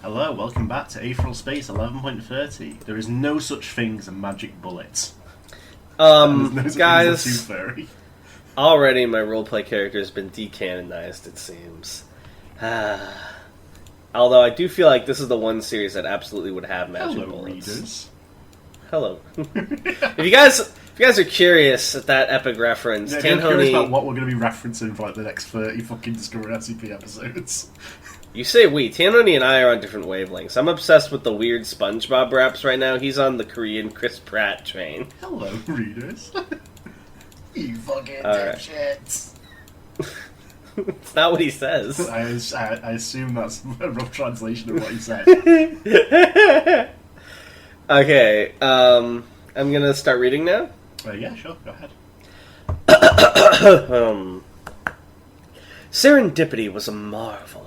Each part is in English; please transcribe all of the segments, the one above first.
Hello, welcome back to Aetheral Space 11.30. There is no such thing as a magic bullet. Guys, Tooth Fairy. already my roleplay character has been decanonized, it seems. Although I do feel like this is the one series that absolutely would have magic Hello, bullets. readers. Hello. If you guys are curious at that epic reference, Yeah, if you're curious about what we're going to be referencing for like the next 30 fucking Discovery SCP episodes. You say we. Tanoni and I are on different wavelengths. I'm obsessed with the weird SpongeBob raps right now. He's on the Korean Chris Pratt train. Hello, readers. You fucking Alright. dipshits. It's not what he says. I assume that's a rough translation of what he said. Okay, I'm gonna start reading now. Yeah, sure, go ahead. Serendipity was a marvel.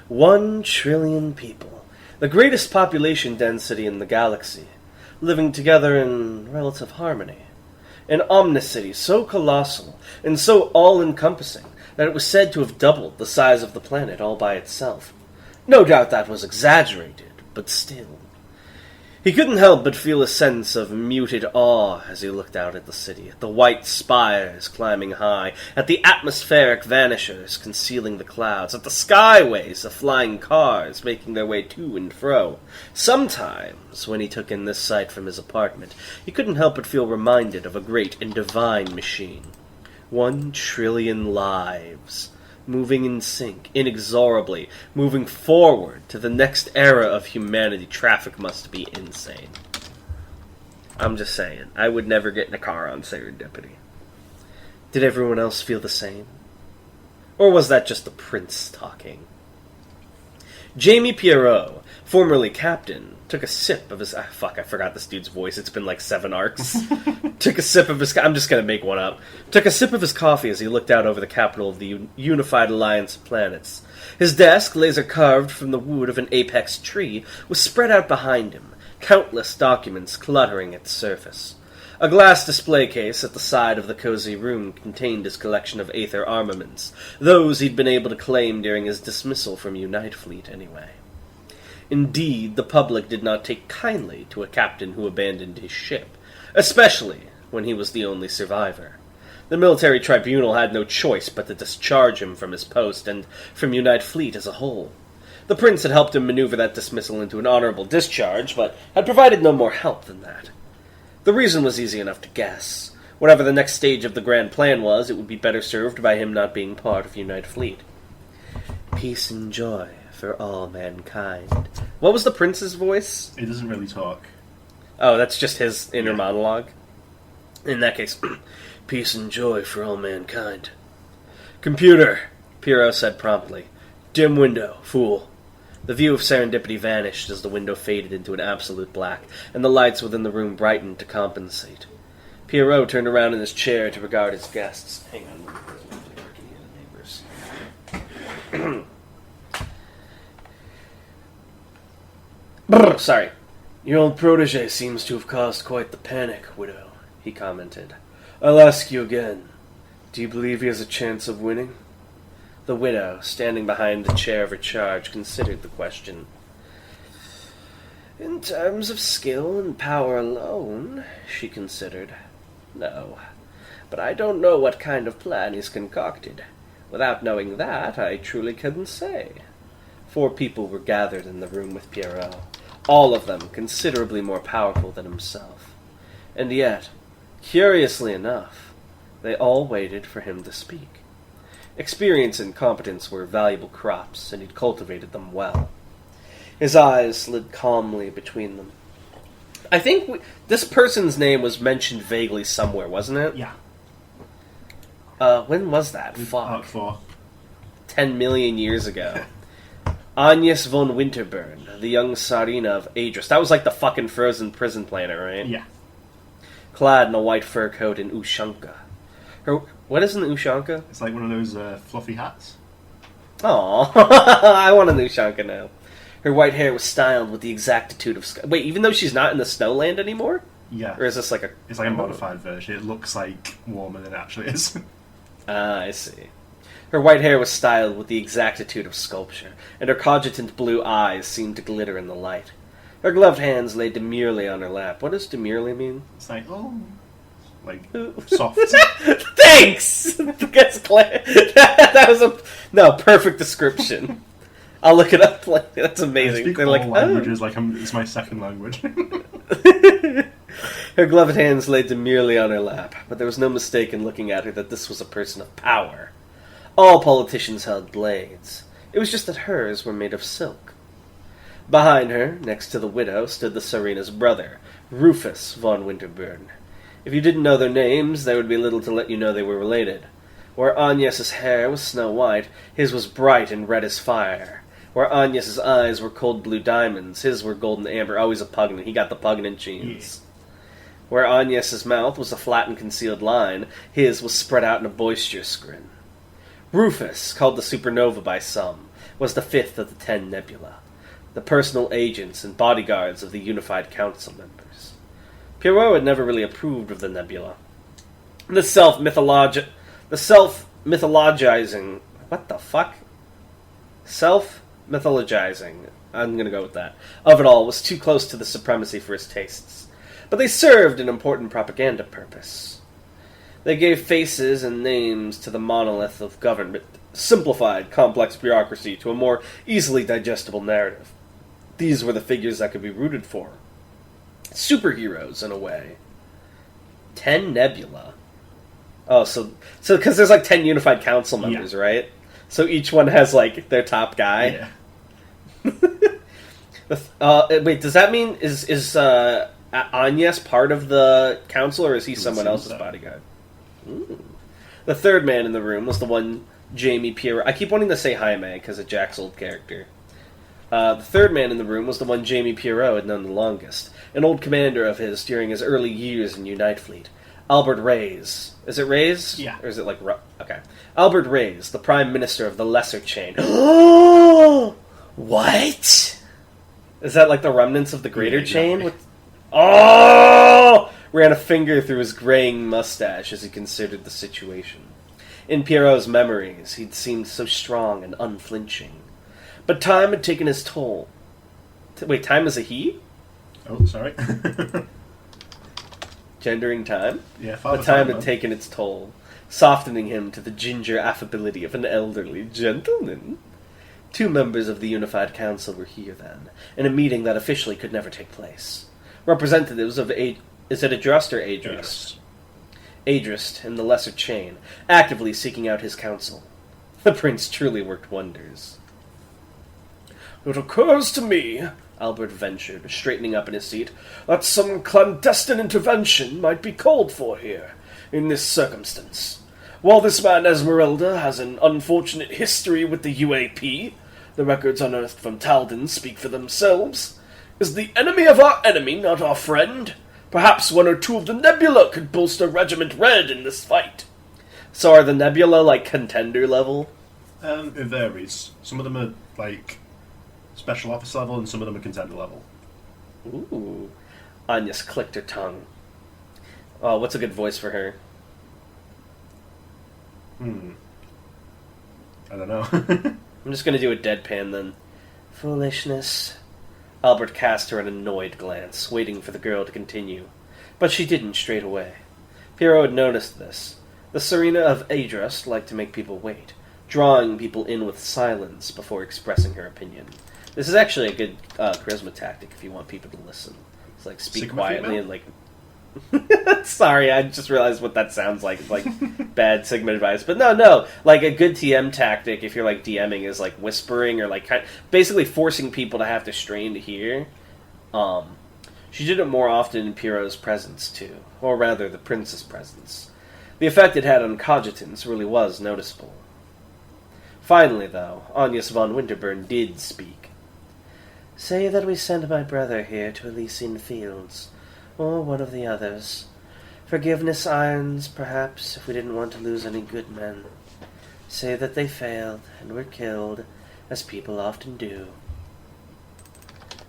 1 trillion people, the greatest population density in the galaxy, living together in relative harmony. An omnicity so colossal and so all-encompassing that it was said to have doubled the size of the planet all by itself. No doubt that was exaggerated, but still. He couldn't help but feel a sense of muted awe as he looked out at the city, at the white spires climbing high, at the atmospheric vanishers concealing the clouds, at the skyways of flying cars making their way to and fro. Sometimes, when he took in this sight from his apartment, he couldn't help but feel reminded of a great and divine machine. 1 trillion lives, moving in sync, inexorably, moving forward to the next era of humanity. Traffic must be insane. I'm just saying, I would never get in a car on Serendipity. Did everyone else feel the same? Or was that just the prince talking? Jamie Pierrot, formerly captain, took a sip of his... fuck, I forgot this dude's voice. It's been like 7 arcs. Took a sip of his... I'm just gonna make one up. Took a sip of his coffee as he looked out over the capital of the Unified Alliance of Planets. His desk, laser-carved from the wood of an apex tree, was spread out behind him, countless documents cluttering its surface. A glass display case at the side of the cozy room contained his collection of Aether armaments, those he'd been able to claim during his dismissal from Unite Fleet anyway. Indeed, the public did not take kindly to a captain who abandoned his ship, especially when he was the only survivor. The military tribunal had no choice but to discharge him from his post and from Unite Fleet as a whole. The prince had helped him maneuver that dismissal into an honorable discharge, but had provided no more help than that. The reason was easy enough to guess. Whatever the next stage of the grand plan was, it would be better served by him not being part of Unite Fleet. Peace and joy for all mankind. What was the prince's voice? He doesn't really talk. Oh, that's just his inner monologue? In that case, peace and joy for all mankind. Computer, Pierrot said promptly. Dim window, fool. The view of Serendipity vanished as the window faded into an absolute black, and the lights within the room brightened to compensate. Pierrot turned around in his chair to regard his guests. Hang on. Brr, sorry. Your old protege seems to have caused quite the panic, Widow, he commented. I'll ask you again. Do you believe he has a chance of winning? The widow, standing behind the chair of her charge, considered the question. In terms of skill and power alone, she considered. No. But I don't know what kind of plan he's concocted. Without knowing that, I truly couldn't say. 4 people were gathered in the room with Pierrot, all of them considerably more powerful than himself. And yet, curiously enough, they all waited for him to speak. Experience and competence were valuable crops, and he'd cultivated them well. His eyes slid calmly between them. I think this person's name was mentioned vaguely somewhere, wasn't it? Yeah. When was that? Fuck. Part 4. 10 million years ago. Agnes von Winterburn, the young Tsarina of Adris. That was like the fucking frozen prison planet, right? Yeah. Clad in a white fur coat and ushanka. What is an ushanka? It's like one of those fluffy hats. Aww, I want an ushanka now. Her white hair was styled with the exactitude of... Wait, even though she's not in the snowland anymore? Yeah. Or is this like a... It's like a modified version. It looks like warmer than it actually is. Ah, I see. Her white hair was styled with the exactitude of sculpture, and her cogitant blue eyes seemed to glitter in the light. Her gloved hands lay demurely on her lap. What does demurely mean? It's like, oh, like soft. Thanks. That was a perfect description. I'll look it up. Like, that's amazing. I speak They're all like, languages like it's my second language. Her gloved hands lay demurely on her lap, but there was no mistake in looking at her that this was a person of power. All politicians held blades. It was just that hers were made of silk. Behind her, next to the widow, stood the Serena's brother, Rufus von Winterburn. If you didn't know their names, there would be little to let you know they were related. Where Agnes's hair was snow white, his was bright and red as fire. Where Agnes's eyes were cold blue diamonds, his were golden amber. Always a Pugnant. He got the Pugnant genes. Yeah. Where Agnes's mouth was a flat and concealed line, his was spread out in a boisterous grin. Rufus, called the Supernova by some, was the fifth of the 10 nebula, the personal agents and bodyguards of the Unified Council members. Pierrot had never really approved of the nebula. The self-mythologizing... What the fuck? Self-mythologizing, I'm going to go with that, of it all was too close to the supremacy for his tastes. But they served an important propaganda purpose. They gave faces and names to the monolith of government, simplified complex bureaucracy to a more easily digestible narrative. These were the figures that could be rooted for. Superheroes, in a way. 10 nebula. Oh, so because there's like 10 Unified Council members, right? So each one has, like, their top guy. Yeah. Wait, does that mean, is Agnes part of the council, or is he someone else's bodyguard? Ooh. The third man in the room was the one Jamie Pierrot... I keep wanting to say Jaime, because of Jack's old character. The third man in the room was the one Jamie Pierrot had known the longest, an old commander of his during his early years in Unite Fleet. Albert Reyes. Is it Reyes? Yeah. Or is it like... Okay. Albert Reyes, the Prime Minister of the Lesser Chain. What? Is that like the remnants of the Greater Chain? Exactly. Ran a finger through his graying mustache as he considered the situation. In Pierrot's memories, he'd seemed so strong and unflinching. But time had taken its toll. Wait, time is a he? Oh, sorry. Gendering time? Yeah, but time had taken its toll, softening him to the ginger affability of an elderly gentleman. 2 members of the Unified Council were here then, in a meeting that officially could never take place. Representatives of is it Adrust or Adrist? Adrist in the Lesser Chain, actively seeking out his counsel. The prince truly worked wonders. It occurs to me, Albert ventured, straightening up in his seat, that some clandestine intervention might be called for here, in this circumstance. While this man Esmeralda has an unfortunate history with the UAP, the records unearthed from Talden speak for themselves. Is the enemy of our enemy not our friend? Perhaps 1 or 2 of the Nebula could bolster Regiment Red in this fight. So are the Nebula, like, contender level? It varies. Some of them are, like, special officer level, and some of them are contender level. Ooh. Agnes clicked her tongue. Oh, what's a good voice for her? I don't know. I'm just going to do a deadpan, then. Foolishness. Albert cast her an annoyed glance, waiting for the girl to continue. But she didn't straight away. Pierrot had noticed this. The Serena of Adrust liked to make people wait, drawing people in with silence before expressing her opinion. This is actually a good charisma tactic if you want people to listen. It's like speak Sigma quietly female? and like... Sorry, I just realized what that sounds like. It's like bad Sigma advice. But no. Like a good TM tactic, if you're like DMing, is like whispering or like basically forcing people to have to strain to hear. She did it more often in Pierrot's presence, too. Or rather, the prince's presence. The effect it had on cogitants really was noticeable. Finally, though, Agnes von Winterburn did speak. Say that we send my brother here to Elysian Fields, or one of the others. Forgiveness irons, perhaps, if we didn't want to lose any good men. Say that they failed and were killed, as people often do.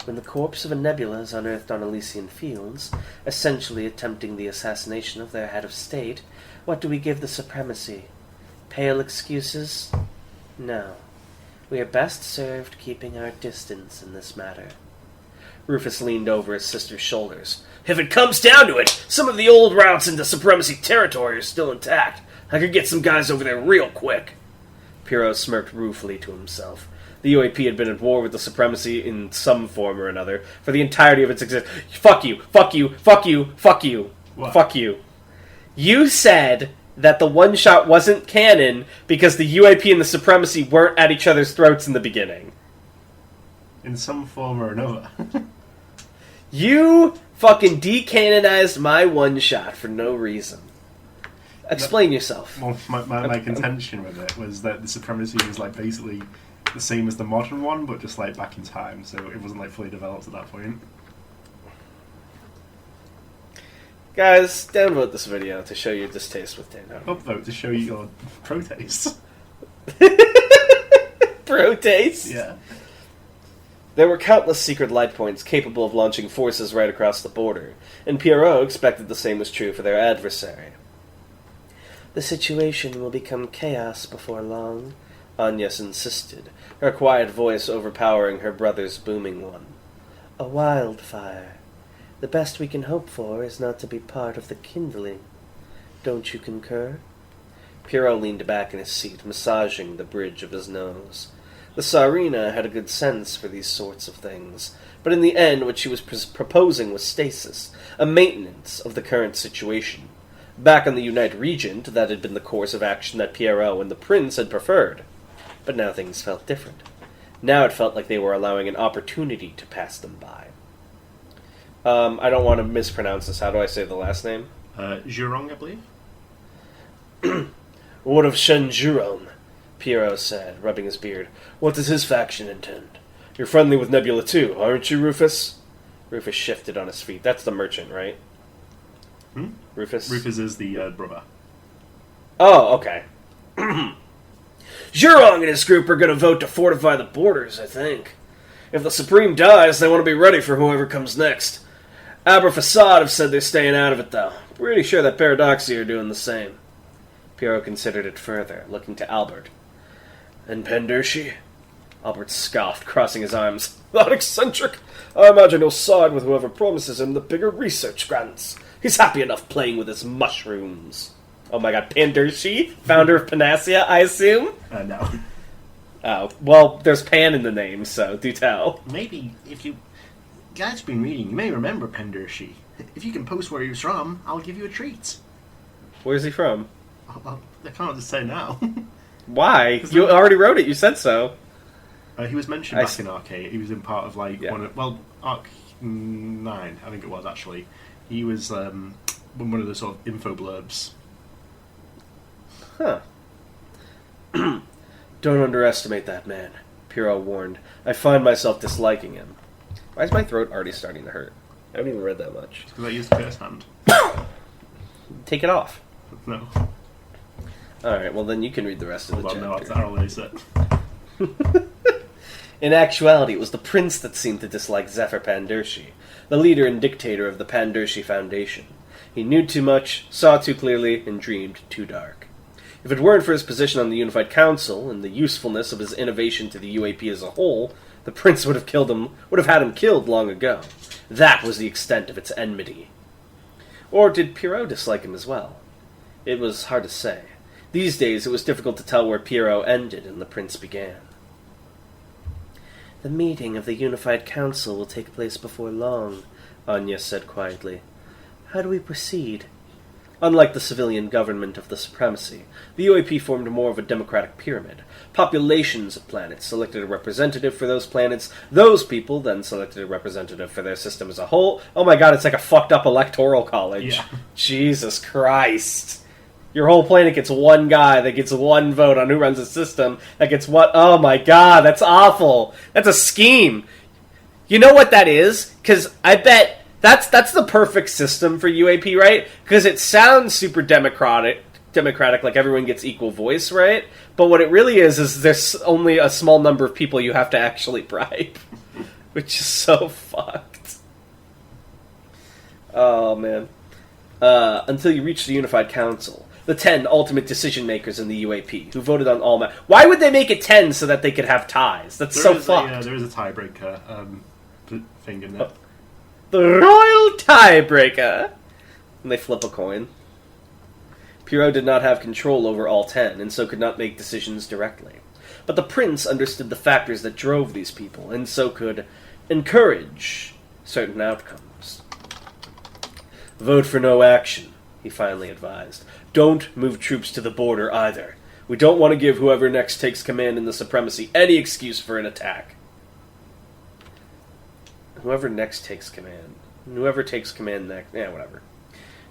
When the corpse of a nebula is unearthed on Elysian Fields, essentially attempting the assassination of their head of state, what do we give the supremacy? Pale excuses? No. We are best served keeping our distance in this matter. Rufus leaned over his sister's shoulders. If it comes down to it, some of the old routes into Supremacy territory are still intact. I could get some guys over there real quick. Pierrot smirked ruefully to himself. The UAP had been at war with the Supremacy in some form or another for the entirety of its existence. Fuck you, fuck you, fuck you, fuck you, What? fuck you. You said that the one-shot wasn't canon because the UAP and the Supremacy weren't at each other's throats in the beginning. In some form or another. You fucking decanonized my one-shot for no reason. Explain yourself. Well, my contention with it was that the Supremacy was like basically the same as the modern one, but just like back in time, so it wasn't like fully developed at that point. Guys, downvote this video to show your distaste with Dano. Upvote to show you your protest. Protest? Yeah. There were countless secret light points capable of launching forces right across the border, and Pierrot expected the same was true for their adversary. The situation will become chaos before long, Agnes insisted, her quiet voice overpowering her brother's booming one. A wildfire. The best we can hope for is not to be part of the kindling. Don't you concur? Pierrot leaned back in his seat, massaging the bridge of his nose. The Tsarina had a good sense for these sorts of things, but in the end what she was proposing was stasis, a maintenance of the current situation. Back on the Unite Regent, that had been the course of action that Pierrot and the Prince had preferred. But now things felt different. Now it felt like they were allowing an opportunity to pass them by. I don't want to mispronounce this. How do I say the last name? Jurong, I believe? What of Shen Juron? Pierrot said, rubbing his beard. What does his faction intend? You're friendly with Nebula too, aren't you, Rufus? Rufus shifted on his feet. That's the merchant, right? Rufus? Rufus is the brother. Oh, okay. Jurong and his group are going to vote to fortify the borders, I think. If the Supreme dies, they want to be ready for whoever comes next. Aber Fassad have said they're staying out of it, though. Pretty sure that Paradoxia are doing the same. Pierrot considered it further, looking to Albert. And Pendershi? Albert scoffed, crossing his arms. That eccentric! I imagine he'll side with whoever promises him the bigger research grants. He's happy enough playing with his mushrooms. Oh my god, Pendershi? Founder of Panacea, I assume? No. Oh, well, there's Pan in the name, so do tell. Maybe if you guys been reading, you may remember Pendershi. If you can post where he was from, I'll give you a treat. Where's he from? Well, I can't just say now. Why? You already wrote it, you said so. He was mentioned back in Arc 8. He was in part of Arc 9, I think it was actually. He was one of the sort of info blurbs. Huh. Don't underestimate that man, Pierrot warned. I find myself disliking him. Why is my throat already starting to hurt? I haven't even read that much. Because I used the curse hand. Take it off. No. Alright, well then you can read the rest of the chapter. No, that's not really it. In actuality, it was the prince that seemed to dislike Zephyr Pandershi, the leader and dictator of the Pandershi Foundation. He knew too much, saw too clearly, and dreamed too dark. If it weren't for his position on the Unified Council and the usefulness of his innovation to the UAP as a whole, the prince would have had him killed long ago. That was the extent of its enmity. Or did Pierrot dislike him as well? It was hard to say. These days it was difficult to tell where Pierrot ended and the prince began. The meeting of the Unified Council will take place before long, Agnes said quietly. How do we proceed? Unlike the civilian government of the Supremacy, the UAP formed more of a democratic pyramid. Populations of planets selected a representative for those planets. Those people then selected a representative for their system as a whole. Oh my god, it's like a fucked up electoral college. Yeah. Jesus Christ. Your whole planet gets one guy that gets one vote on who runs the system. That gets what? Oh my god, that's awful. That's a scheme. You know what that is? Because I bet that's the perfect system for UAP, right? Because it sounds super democratic, like everyone gets equal voice, right? But what it really is there's only a small number of people you have to actually bribe. Which is so fucked. Oh, man. Until you reach the Unified Council. The 10 ultimate decision makers in the UAP, who voted on all matters. Why would they make it 10 so that they could have ties? That's so fucked. There is a tiebreaker thing in there. The royal tiebreaker! And they flip a coin. Pierrot did not have control over all 10, and so could not make decisions directly. But the prince understood the factors that drove these people, and so could encourage certain outcomes. Vote for no action, he finally advised. Don't move troops to the border either. We don't want to give whoever next takes command in the supremacy any excuse for an attack. Whoever next takes command. Whoever takes command next. Yeah, whatever.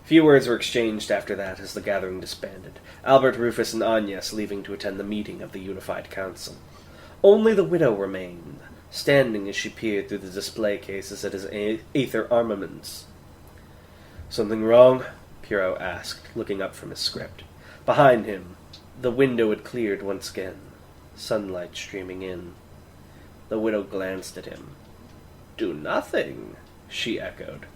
Few words were exchanged after that as the gathering disbanded, Albert, Rufus, and Agnes leaving to attend the meeting of the Unified Council. Only the widow remained, standing as she peered through the display cases at his aether armaments. "Something wrong?" Pierrot asked, looking up from his script. Behind him, the window had cleared once again, sunlight streaming in. The widow glanced at him. "Do nothing," she echoed.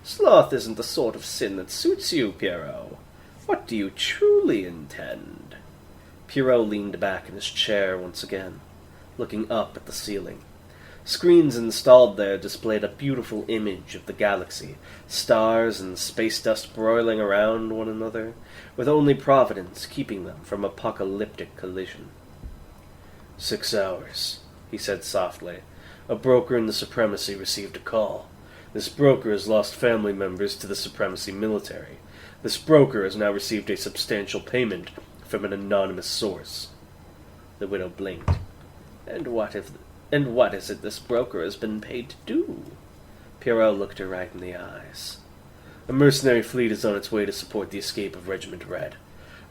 "Sloth isn't the sort of sin that suits you, Pierrot. What do you truly intend?" Pierrot leaned back in his chair once again, looking up at the ceiling. Screens installed there displayed a beautiful image of the galaxy, stars and space dust broiling around one another, with only Providence keeping them from apocalyptic collision. 6 hours, he said softly. A broker in the Supremacy received a call. This broker has lost family members to the Supremacy military. This broker has now received a substantial payment from an anonymous source. The widow blinked. And what is it this broker has been paid to do? Pierrot looked her right in the eyes. A mercenary fleet is on its way to support the escape of Regiment Red.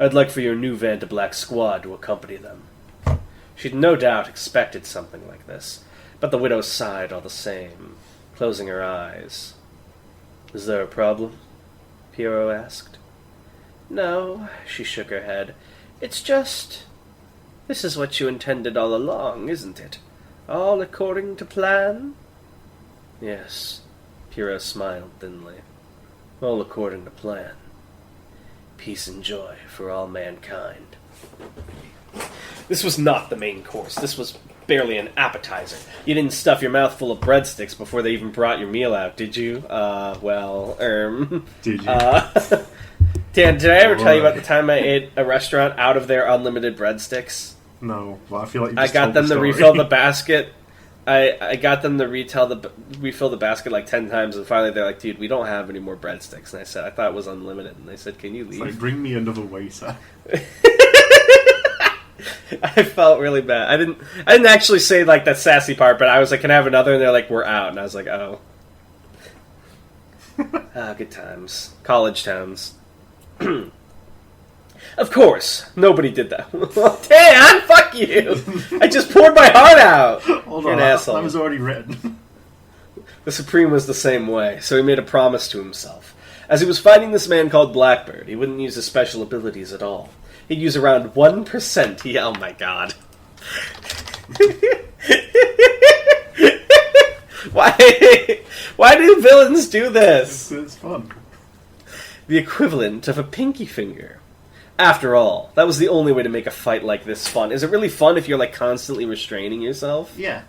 I'd like for your new Vantablack squad to accompany them. She'd no doubt expected something like this, but the widow sighed all the same, closing her eyes. "Is there a problem?" Pierrot asked. "No," she shook her head. "It's just... This is what you intended all along, isn't it? All according to plan?" "Yes," Pierrot smiled thinly. "All according to plan. Peace and joy for all mankind." This was not the main course. This was barely an appetizer. You didn't stuff your mouth full of breadsticks before they even brought your meal out, did you? Did you? Dan, did I ever tell you about the time I ate a restaurant out of their unlimited breadsticks? No, well, I feel like you I just got told them the to story. refill the basket. I got them to refill the basket like 10 times, and finally they're like, "Dude, we don't have any more breadsticks." And I said, "I thought it was unlimited." And they said, "Can you leave?" It's like, bring me another waiter. I felt really bad. I didn't actually say like that sassy part, but I was like, "Can I have another?" And they're like, "We're out." And I was like, "Oh." Good times. College towns. Of course, nobody did that. Dan, fuck you! I just poured my heart out! Hold You're on, an asshole. that was already written. The Supreme was the same way, so he made a promise to himself. As he was fighting this man called Blackbird, he wouldn't use his special abilities at all. He'd use around 1%. Oh my god. Why do villains do this? It's fun. The equivalent of a pinky finger. After all, that was the only way to make a fight like this fun. Is it really fun if you're like constantly restraining yourself? Yeah.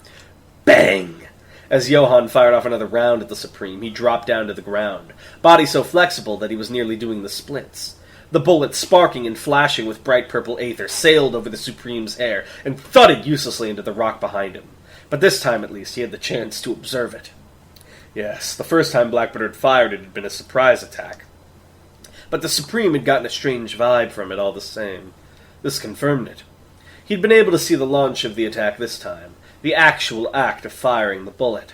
Bang! As Johann fired off another round at the Supreme, he dropped down to the ground, body so flexible that he was nearly doing the splits. The bullet, sparking and flashing with bright purple aether, sailed over the Supreme's hair and thudded uselessly into the rock behind him. But this time, at least, he had the chance to observe it. Yes, the first time Blackbird had fired it had been a surprise attack. But the Supreme had gotten a strange vibe from it all the same. This confirmed it. He'd been able to see the launch of the attack this time, the actual act of firing the bullet.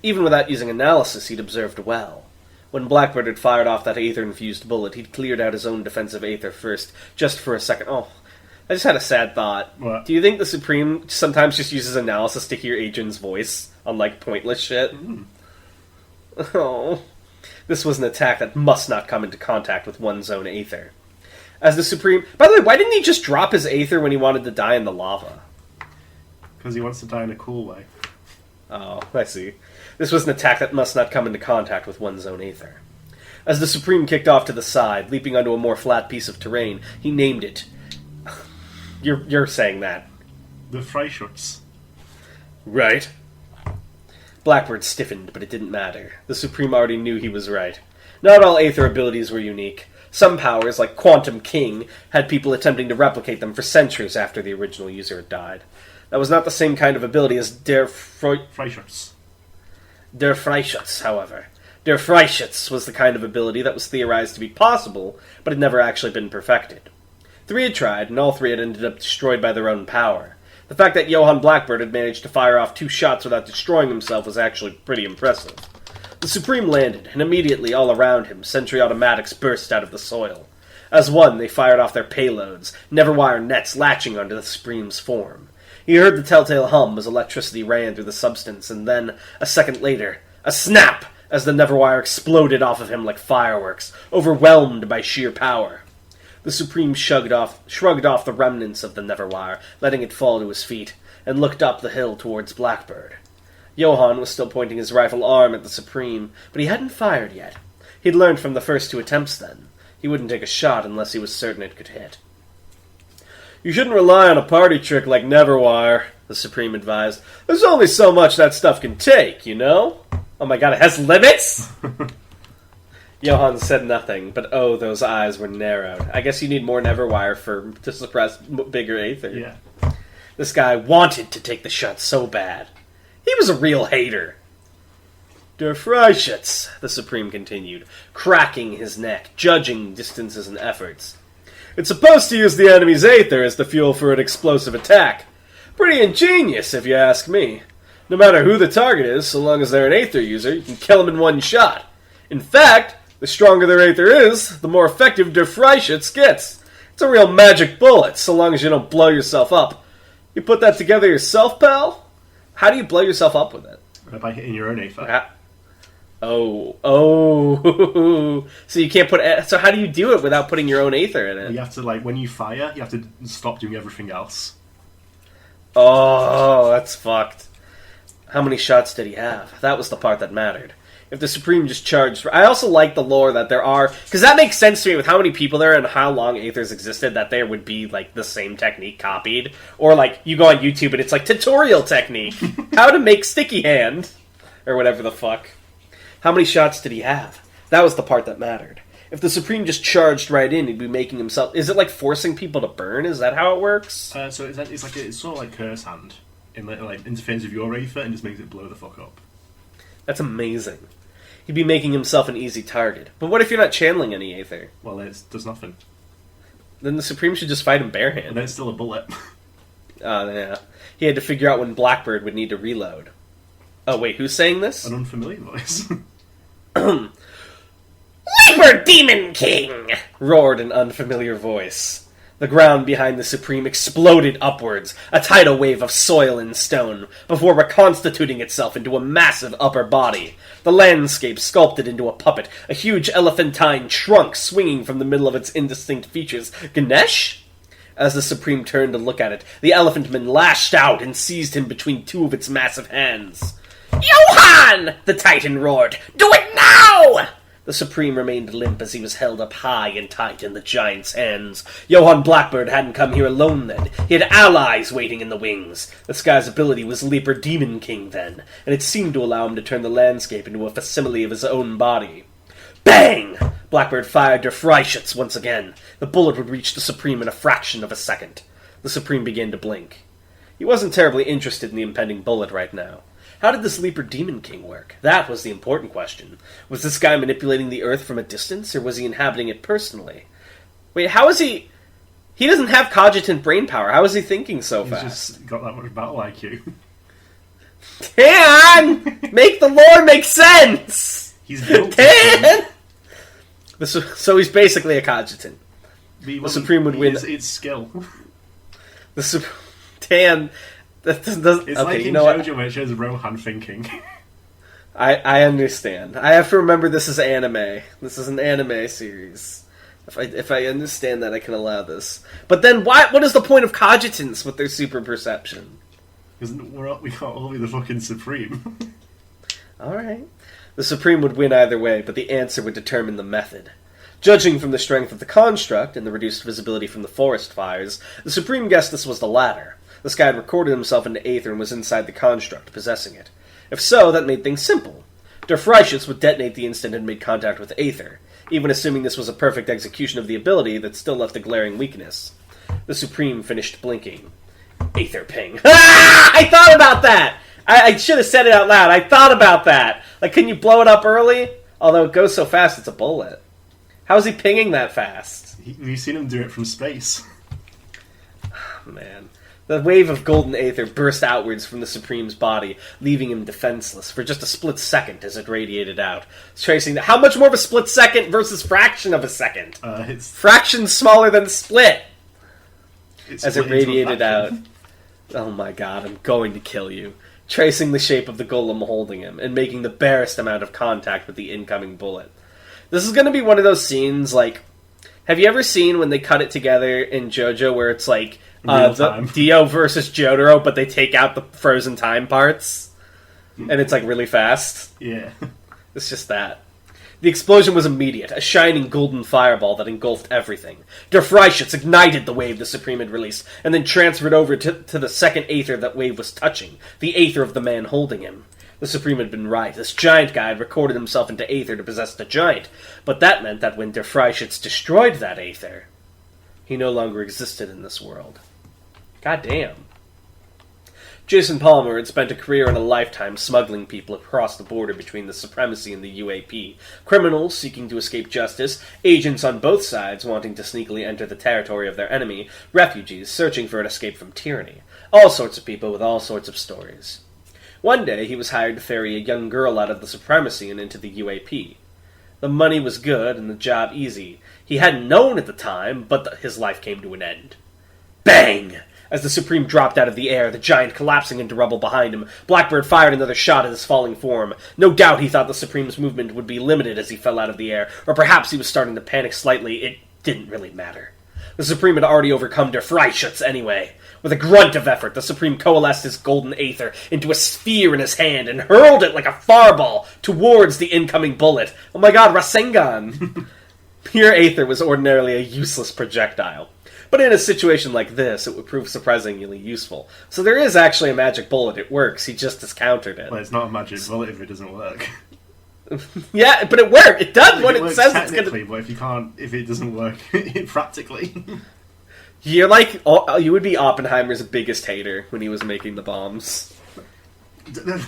Even without using analysis, he'd observed well. When Blackbird had fired off that aether-infused bullet, he'd cleared out his own defensive aether first, just for a second. Oh, I just had a sad thought. What? Do you think the Supreme sometimes just uses analysis to hear Adrian's voice on, like, pointless shit? Oh. This was an attack that must not come into contact with one's own aether. As the Supreme... By the way, why didn't he just drop his aether when he wanted to die in the lava? Because he wants to die in a cool way. Oh, I see. This was an attack that must not come into contact with one's own aether. As the Supreme kicked off to the side, leaping onto a more flat piece of terrain, he named it. You're saying that. The Freischutz. Right. Blackbird stiffened, but it didn't matter. The Supreme already knew he was right. Not all Aether abilities were unique. Some powers, like Quantum King, had people attempting to replicate them for centuries after the original user had died. That was not the same kind of ability as Der Freischutz. Der Freischutz, however. Der Freischutz was the kind of ability that was theorized to be possible, but had never actually been perfected. 3 had tried, and all 3 had ended up destroyed by their own power. The fact that Johann Blackbird had managed to fire off 2 shots without destroying himself was actually pretty impressive. The Supreme landed, and immediately all around him, sentry automatics burst out of the soil. As one, they fired off their payloads, Neverwire nets latching onto the Supreme's form. He heard the telltale hum as electricity ran through the substance, and then, a second later, a snap as the Neverwire exploded off of him like fireworks, overwhelmed by sheer power. The Supreme shrugged off the remnants of the Neverwire, letting it fall to his feet, and looked up the hill towards Blackbird. Johann was still pointing his rifle arm at the Supreme, but he hadn't fired yet. He'd learned from the first 2 attempts then. He wouldn't take a shot unless he was certain it could hit. "You shouldn't rely on a party trick like Neverwire," the Supreme advised. "There's only so much that stuff can take, you know?" "Oh my god, it has limits?" Johann said nothing, but oh, those eyes were narrowed. I guess you need more Neverwire to suppress bigger Aether. Yeah. This guy wanted to take the shot so bad. He was a real hater. "Der Freischutz," the Supreme continued, cracking his neck, judging distances and efforts. "It's supposed to use the enemy's Aether as the fuel for an explosive attack. Pretty ingenious, if you ask me. No matter who the target is, so long as they're an Aether user, you can kill them in one shot. In fact, the stronger their Aether is, the more effective Der Freischutz gets. It's a real magic bullet, so long as you don't blow yourself up. You put that together yourself, pal? How do you blow yourself up with it?" By hitting your own Aether. Oh. So you can't so how do you do it without putting your own Aether in it? You have to, when you fire, you have to stop doing everything else. Oh, that's fucked. How many shots did he have? That was the part that mattered. If the Supreme just charged... I also like the lore that there are... Because that makes sense to me with how many people there are and how long Aethers existed, that there would be, the same technique copied. Or, you go on YouTube and it's tutorial technique. How to make sticky hand. Or whatever the fuck. How many shots did he have? That was the part that mattered. If the Supreme just charged right in, he'd be making himself... Is it forcing people to burn? Is that how it works? So it's sort of like Curse Hand. Interferes with your Aether and just makes it blow the fuck up. That's amazing. He'd be making himself an easy target. But what if you're not channeling any Aether? Well, it does nothing. Then the Supreme should just fight him barehanded. And then it's still a bullet. Oh, yeah. He had to figure out when Blackbird would need to reload. Oh, wait, who's saying this? An unfamiliar voice. "Leaper Demon King!" roared an unfamiliar voice. The ground behind the Supreme exploded upwards, a tidal wave of soil and stone, before reconstituting itself into a massive upper body. The landscape sculpted into a puppet, a huge elephantine trunk swinging from the middle of its indistinct features. Ganesh? As the Supreme turned to look at it, the elephantman lashed out and seized him between 2 of its massive hands. "Johann!" the Titan roared. "Do it now!" The Supreme remained limp as he was held up high and tight in the giant's hands. Johann Blackbird hadn't come here alone then. He had allies waiting in the wings. This guy's ability was Leaper Demon King then, and it seemed to allow him to turn the landscape into a facsimile of his own body. Bang! Blackbird fired Der Freischutz once again. The bullet would reach the Supreme in a fraction of a second. The Supreme began to blink. He wasn't terribly interested in the impending bullet right now. How did this Leaper Demon King work? That was the important question. Was this guy manipulating the Earth from a distance, or was he inhabiting it personally? Wait, how is he... He doesn't have cogitant brain power. How is he thinking so fast? He's just got that much battle IQ. Dan! Make the lore make sense! He's built Dan! So he's basically a cogitant. The Supreme would win. It's skill. Dan... It's like in JoJo where it shows Rohan thinking. I understand. I have to remember this is anime. This is an anime series. If I understand that, I can allow this. But then what is the point of cogitants with their super perception? Because we can't all be the fucking Supreme. Alright. The Supreme would win either way, but the answer would determine the method. Judging from the strength of the construct and the reduced visibility from the forest fires, the Supreme guessed this was the latter. This guy had recorded himself into Aether and was inside the construct, possessing it. If so, that made things simple. Der Freischütz would detonate the instant it made contact with Aether. Even assuming this was a perfect execution of the ability, that still left a glaring weakness. The Supreme finished blinking. Aether ping. Ah! I thought about that! I should have said it out loud. I thought about that. Like, can you blow it up early? Although it goes so fast, it's a bullet. How is he pinging that fast? You've seen him do it from space. Man. The wave of golden aether burst outwards from the Supreme's body, leaving him defenseless for just a split second as it radiated out. Tracing how much more of a split second versus fraction of a second? It's fraction smaller than split. It's as it radiated out. Oh my god, I'm going to kill you. Tracing the shape of the golem holding him, and making the barest amount of contact with the incoming bullet. This is going to be one of those scenes, like... Have you ever seen when they cut it together in JoJo where it's like... Dio versus Jotaro, but they take out the frozen time parts? And it's like really fast? Yeah. It's just that. The explosion was immediate, a shining golden fireball that engulfed everything. Der Freischütz ignited the wave the Supreme had released, and then transferred over to the second aether that wave was touching, the aether of the man holding him. The Supreme had been right. This giant guy had recorded himself into aether to possess the giant, but that meant that when Der Freischütz destroyed that aether, he no longer existed in this world. God damn. Jason Palmer had spent a career and a lifetime smuggling people across the border between the Supremacy and the UAP. Criminals seeking to escape justice, agents on both sides wanting to sneakily enter the territory of their enemy, refugees searching for an escape from tyranny. All sorts of people with all sorts of stories. One day he was hired to ferry a young girl out of the Supremacy and into the UAP. The money was good and the job easy. He hadn't known at the time, but his life came to an end. Bang! As the Supreme dropped out of the air, the giant collapsing into rubble behind him, Blackbird fired another shot at his falling form. No doubt he thought the Supreme's movement would be limited as he fell out of the air, or perhaps he was starting to panic slightly. It didn't really matter. The Supreme had already overcome Der Freischütz anyway. With a grunt of effort, the Supreme coalesced his golden aether into a sphere in his hand and hurled it like a fireball towards the incoming bullet. Oh my god, Rasengan! Pure aether was ordinarily a useless projectile. But in a situation like this, it would prove surprisingly useful. So there is actually a magic bullet. It works. He just has countered it. Well, it's not a magic bullet if it doesn't work. Yeah, but it worked. It does what it says it's going to. But if it doesn't work practically. You're like, you would be Oppenheimer's biggest hater when he was making the bombs.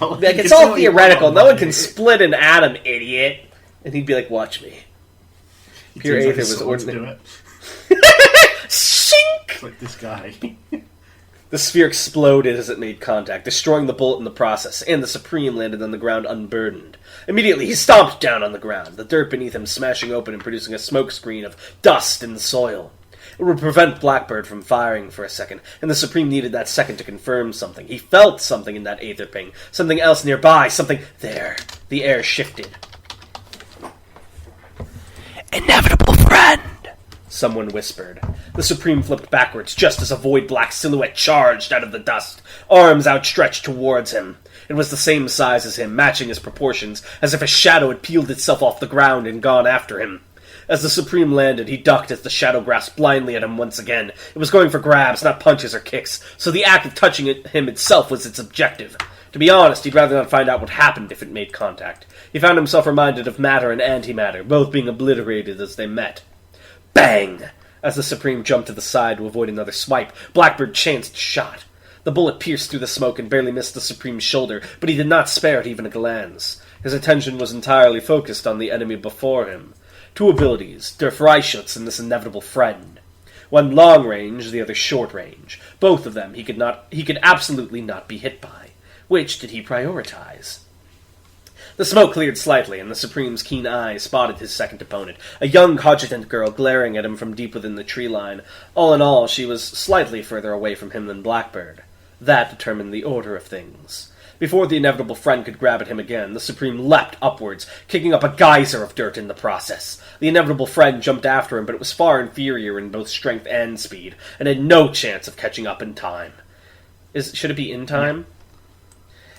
Like, it's all theoretical. No one can split an atom, idiot. And he'd be like, watch me. Pure aether was ordinary. Shink! Like this guy. The sphere exploded as it made contact, destroying the bullet in the process, and the Supreme landed on the ground unburdened. Immediately, he stomped down on the ground, the dirt beneath him smashing open and producing a smoke screen of dust in the soil. It would prevent Blackbird from firing for a second, and the Supreme needed that second to confirm something. He felt something in that aether ping, something else nearby, something there. The air shifted. Inevitable friend! Someone whispered. The Supreme flipped backwards just as a void-black silhouette charged out of the dust, arms outstretched towards him. It was the same size as him, matching his proportions, as if a shadow had peeled itself off the ground and gone after him. As the Supreme landed, he ducked as the shadow grasped blindly at him once again. It was going for grabs, not punches or kicks, so the act of touching him itself was its objective. To be honest, he'd rather not find out what happened if it made contact. He found himself reminded of matter and antimatter, both being obliterated as they met. Bang! As the Supreme jumped to the side to avoid another swipe, Blackbird chanced shot. The bullet pierced through the smoke and barely missed the Supreme's shoulder, but he did not spare it even a glance. His attention was entirely focused on the enemy before him. Two abilities, Der Freischütz and this inevitable friend. One long range, the other short range. Both of them he could absolutely not be hit by. Which did he prioritize? The smoke cleared slightly, and the Supreme's keen eye spotted his second opponent, a young cogitant girl glaring at him from deep within the tree line. All in all, she was slightly further away from him than Blackbird. That determined the order of things. Before the inevitable friend could grab at him again, the Supreme leapt upwards, kicking up a geyser of dirt in the process. The inevitable friend jumped after him, but it was far inferior in both strength and speed, and had no chance of catching up in time. Should it be in time?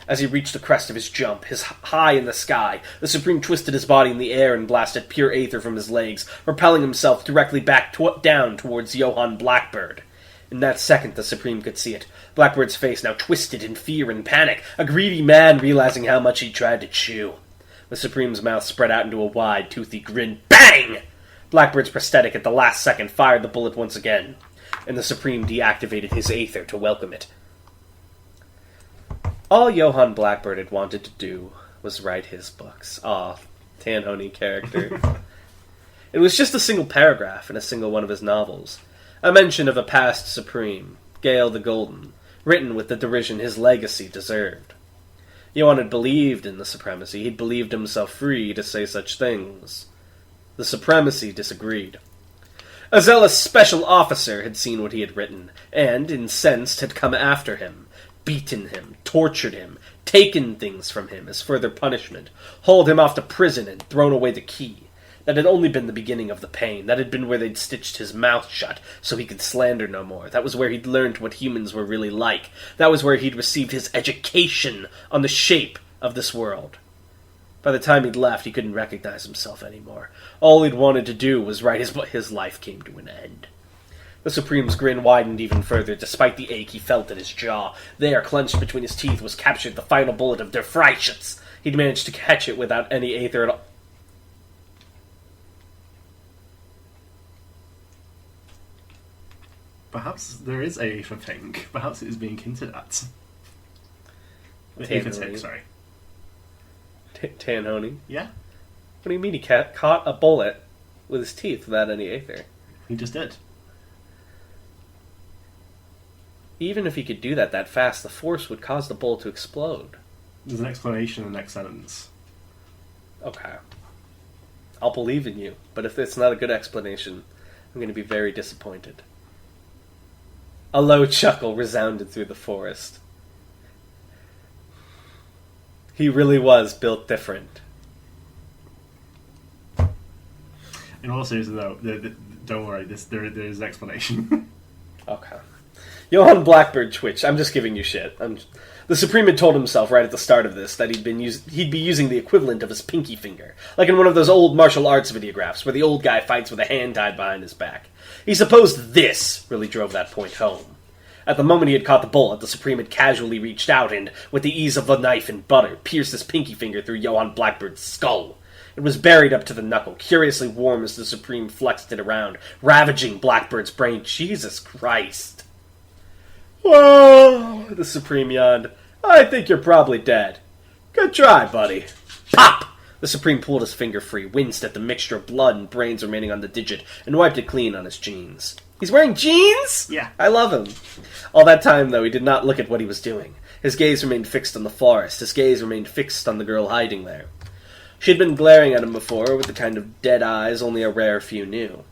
As he reached the crest of his jump, his high in the sky, the Supreme twisted his body in the air and blasted pure aether from his legs, propelling himself directly back down towards Johann Blackbird. In that second, the Supreme could see it. Blackbird's face now twisted in fear and panic, a greedy man realizing how much he'd tried to chew. The Supreme's mouth spread out into a wide, toothy grin. Bang! Blackbird's prosthetic at the last second fired the bullet once again, and the Supreme deactivated his aether to welcome it. All Johann Blackbird had wanted to do was write his books. Aw, Tanhoney character. It was just a single paragraph in a single one of his novels. A mention of a past Supreme, Gale the Golden, written with the derision his legacy deserved. Johann had believed in the supremacy. He'd believed himself free to say such things. The supremacy disagreed. A zealous special officer had seen what he had written, and, incensed, had come after him, beaten him, tortured him, taken things from him as further punishment, hauled him off to prison and thrown away the key. That had only been the beginning of the pain. That had been where they'd stitched his mouth shut so he could slander no more. That was where he'd learned what humans were really like. That was where he'd received his education on the shape of this world. By the time he'd left, he couldn't recognize himself anymore. All he'd wanted to do was write his life came to an end. The Supreme's grin widened even further, despite the ache he felt in his jaw. There, clenched between his teeth, was captured the final bullet of Der Freischütz. He'd managed to catch it without any aether at all. Perhaps there is a aether thing. Perhaps it is being hinted at. Aether tick, sorry. Tanhoney? Yeah. What do you mean he caught a bullet with his teeth without any aether? He just did. Even if he could do that fast, the force would cause the bullet to explode. There's an explanation in the next sentence. Okay. I'll believe in you, but if it's not a good explanation, I'm going to be very disappointed. A low chuckle resounded through the forest. He really was built different. In all seriousness, though, don't worry, there is an explanation. Okay. Johann Blackbird twitched. I'm just giving you shit. The Supreme had told himself right at the start of this that he'd be using the equivalent of his pinky finger, like in one of those old martial arts videographs where the old guy fights with a hand tied behind his back. He supposed this really drove that point home. At the moment he had caught the bullet, the Supreme had casually reached out and, with the ease of a knife and butter, pierced his pinky finger through Johann Blackbird's skull. It was buried up to the knuckle, curiously warm as the Supreme flexed it around, ravaging Blackbird's brain. Jesus Christ. Whoa, the Supreme yawned. I think you're probably dead. Good try, buddy. Pop! The Supreme pulled his finger free, winced at the mixture of blood and brains remaining on the digit, and wiped it clean on his jeans. He's wearing jeans? Yeah. I love him. All that time, though, he did not look at what he was doing. His gaze remained fixed on the forest. His gaze remained fixed on the girl hiding there. She had been glaring at him before with the kind of dead eyes only a rare few knew.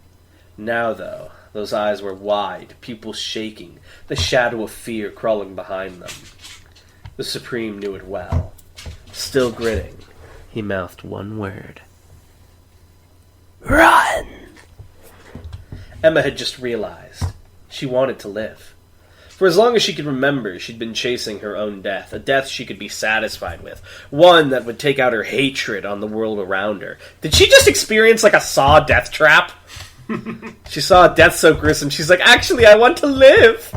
Now, though, those eyes were wide, pupils shaking, the shadow of fear crawling behind them. The Supreme knew it well. Still grinning, he mouthed one word. Run! Emma had just realized. She wanted to live. For as long as she could remember, she'd been chasing her own death, a death she could be satisfied with, one that would take out her hatred on the world around her. Did she just experience like a Saw death trap? She saw a death so gruesome, she's like, actually, I want to live!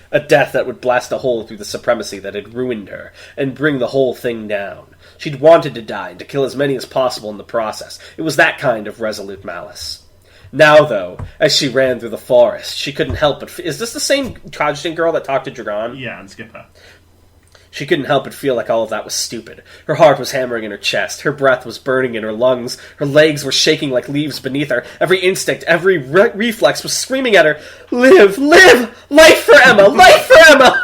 A death that would blast a hole through the supremacy that had ruined her, and bring the whole thing down. She'd wanted to die, and to kill as many as possible in the process. It was that kind of resolute malice. Now, though, as she ran through the forest, she couldn't help but... Is this the same Codgeton girl that talked to Dragon? Yeah, and Skipper. She couldn't help but feel like all of that was stupid. Her heart was hammering in her chest. Her breath was burning in her lungs. Her legs were shaking like leaves beneath her. Every instinct, every reflex was screaming at her, Live! Live! Life for Emma! Life for Emma!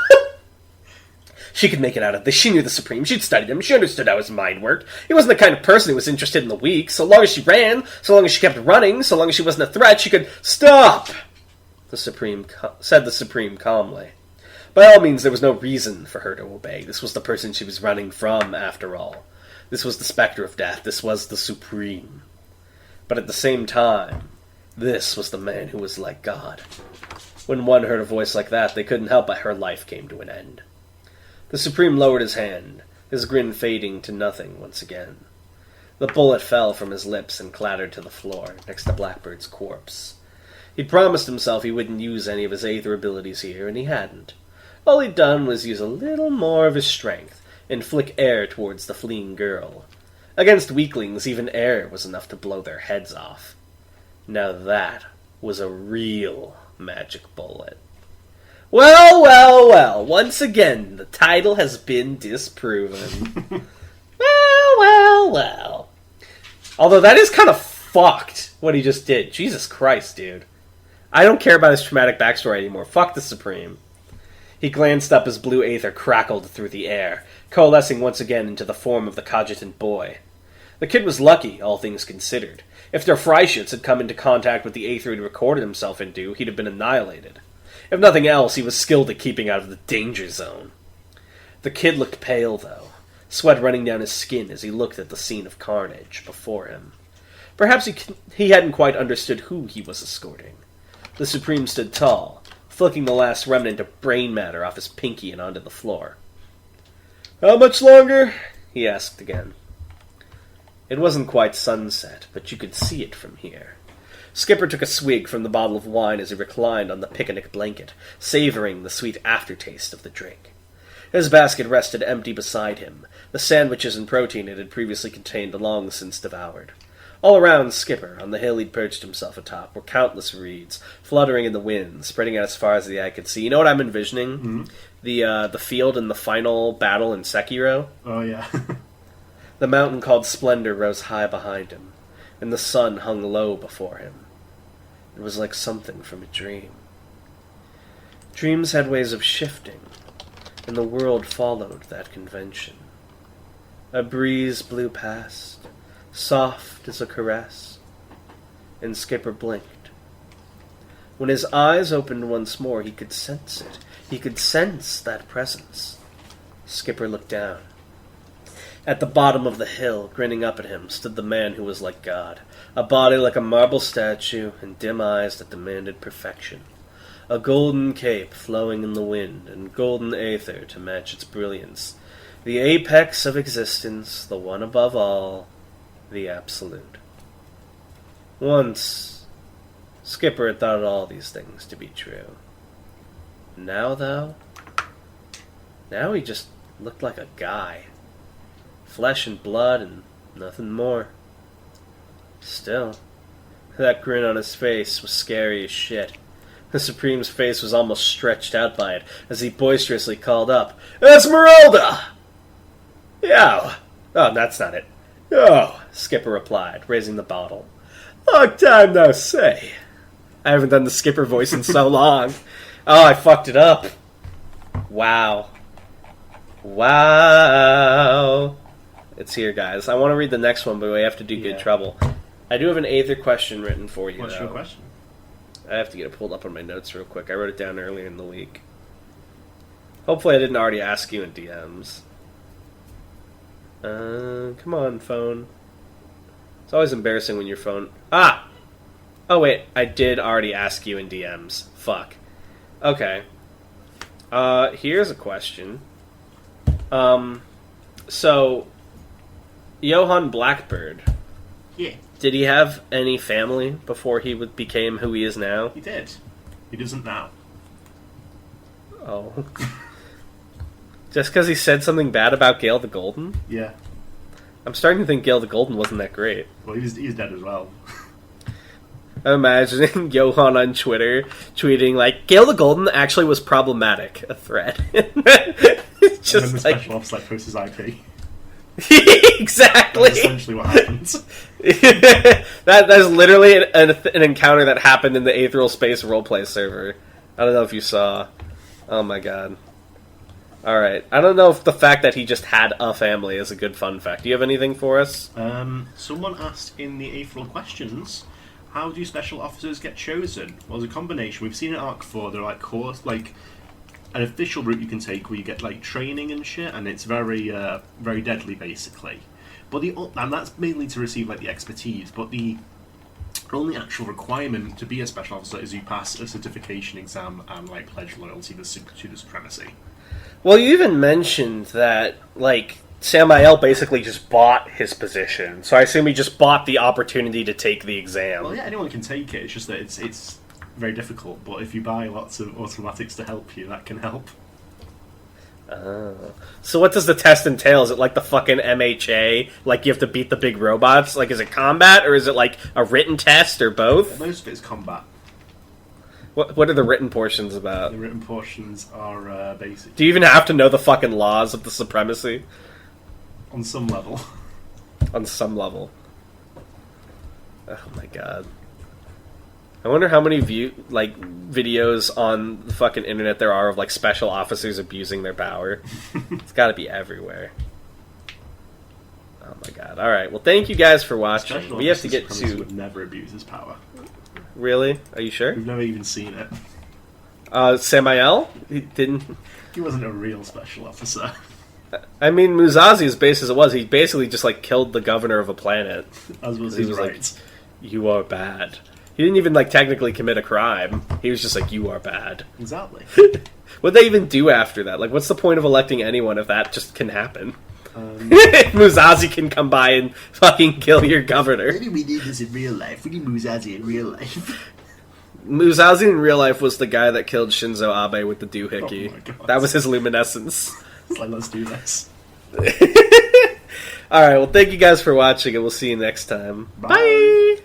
She could make it out of this. She knew the Supreme. She'd studied him. She understood how his mind worked. He wasn't the kind of person who was interested in the weak. So long as she ran, so long as she kept running, so long as she wasn't a threat, she could... Stop! Said the Supreme calmly. By all means, there was no reason for her to obey. This was the person she was running from, after all. This was the specter of death. This was the Supreme. But at the same time, this was the man who was like God. When one heard a voice like that, they couldn't help but her life came to an end. The Supreme lowered his hand, his grin fading to nothing once again. The bullet fell from his lips and clattered to the floor, next to Blackbird's corpse. He'd promised himself he wouldn't use any of his Aether abilities here, and he hadn't. All he'd done was use a little more of his strength and flick air towards the fleeing girl. Against weaklings, even air was enough to blow their heads off. Now that was a real magic bullet. Well, well, well, once again, the title has been disproven. Well, well, well. Although that is kind of fucked, what he just did. Jesus Christ, dude. I don't care about his traumatic backstory anymore. Fuck the Supreme. He glanced up as blue aether crackled through the air, coalescing once again into the form of the cogitant boy. The kid was lucky, all things considered. If der Freischütz had come into contact with the aether he'd recorded himself into, he'd have been annihilated. If nothing else, he was skilled at keeping out of the danger zone. The kid looked pale, though, sweat running down his skin as he looked at the scene of carnage before him. Perhaps he hadn't quite understood who he was escorting. The Supreme stood tall, flicking the last remnant of brain matter off his pinky and onto the floor. "How much longer?" he asked again. It wasn't quite sunset, but you could see it from here. Skipper took a swig from the bottle of wine as he reclined on the picnic blanket, savoring the sweet aftertaste of the drink. His basket rested empty beside him, the sandwiches and protein it had previously contained long since devoured. All around Skipper, on the hill he'd perched himself atop, were countless reeds, fluttering in the wind, spreading out as far as the eye could see. You know what I'm envisioning? Mm-hmm. The field in the final battle in Sekiro? Oh, yeah. The mountain called Splendor rose high behind him, and the sun hung low before him. It was like something from a dream. Dreams had ways of shifting, and the world followed that convention. A breeze blew past, soft as a caress, and Skipper blinked. When his eyes opened once more, he could sense it. He could sense that presence. Skipper looked down. At the bottom of the hill, grinning up at him, stood the man who was like God, a body like a marble statue, and dim eyes that demanded perfection. A golden cape flowing in the wind, and golden aether to match its brilliance. The apex of existence, the one above all, the absolute. Once, Skipper had thought all these things to be true. Now, though? Now he just looked like a guy. Flesh and blood and nothing more. Still, that grin on his face was scary as shit. The Supreme's face was almost stretched out by it as he boisterously called up, "Esmeralda!" "Yo!" "Oh, that's not it." "Yo!" Skipper replied, raising the bottle. "Long time no see." I haven't done the Skipper voice in so long. Oh, I fucked it up. Wow. Wow. It's here, guys. I want to read the next one, but we have to do Good Trouble. I do have an Aether question written for you, What's your question? I have to get it pulled up on my notes real quick. I wrote it down earlier in the week. Hopefully I didn't already ask you in DMs. Come on, phone. It's always embarrassing when your phone... Ah! Oh, wait. I did already ask you in DMs. Fuck. Okay. Here's a question. So... Johann Blackbird. Yeah. Did he have any family before he became who he is now? He did. He doesn't now. Oh. Just because he said something bad about Gale the Golden? Yeah. I'm starting to think Gale the Golden wasn't that great. Well, he's dead as well. I'm imagining Johann on Twitter tweeting, like, Gale the Golden actually was problematic, a thread. Just and then the special ops posts his IP. Exactly. That's essentially what happens. That's literally an encounter that happened in the Aetheral Space roleplay server. I don't know if you saw. Oh my god. Alright. I don't know if the fact that he just had a family is a good fun fact. Do you have anything for us? Someone asked in the Aetheral questions, how do special officers get chosen? Well, there's a combination. We've seen in Arc 4, they're an official route you can take where you get training and shit, and it's very very deadly basically. But and that's mainly to receive the expertise. But the only actual requirement to be a special officer is you pass a certification exam and pledge loyalty to the supremacy. Well, you even mentioned that Samael basically just bought his position, so I assume he just bought the opportunity to take the exam. Well, yeah, anyone can take it. It's just that it's very difficult. But if you buy lots of automatics to help you, that can help. So what does the test entail? Is it like the fucking MHA? Like you have to beat the big robots? Like is it combat, or is it like a written test, or both? Most of it's combat. What are the written portions about? The written portions are basic. Do you even have to know the fucking laws of the supremacy? On some level. On some level. Oh my god. I wonder how many videos on the fucking internet there are of like special officers abusing their power. It's gotta be everywhere. Oh my god. Alright, well thank you guys for watching. Special we have to Officer get Supremacy to... would never abuse his power. Really? Are you sure? We've never even seen it. Samael? He didn't... He wasn't a real special officer. I mean, Muzazi, as base as it was, he basically just like killed the governor of a planet. As was He his was right. like, you are bad. He didn't even like technically commit a crime. He was just like, you are bad. Exactly. What'd they even do after that? Like, what's the point of electing anyone if that just can happen? Muzazi can come by and fucking kill your governor. Maybe we need this in real life. We need Muzazi in real life. Muzazi in real life was the guy that killed Shinzo Abe with the doohickey. Oh my God. That was his luminescence. It's like, let's do this. Alright, well thank you guys for watching, and we'll see you next time. Bye. Bye.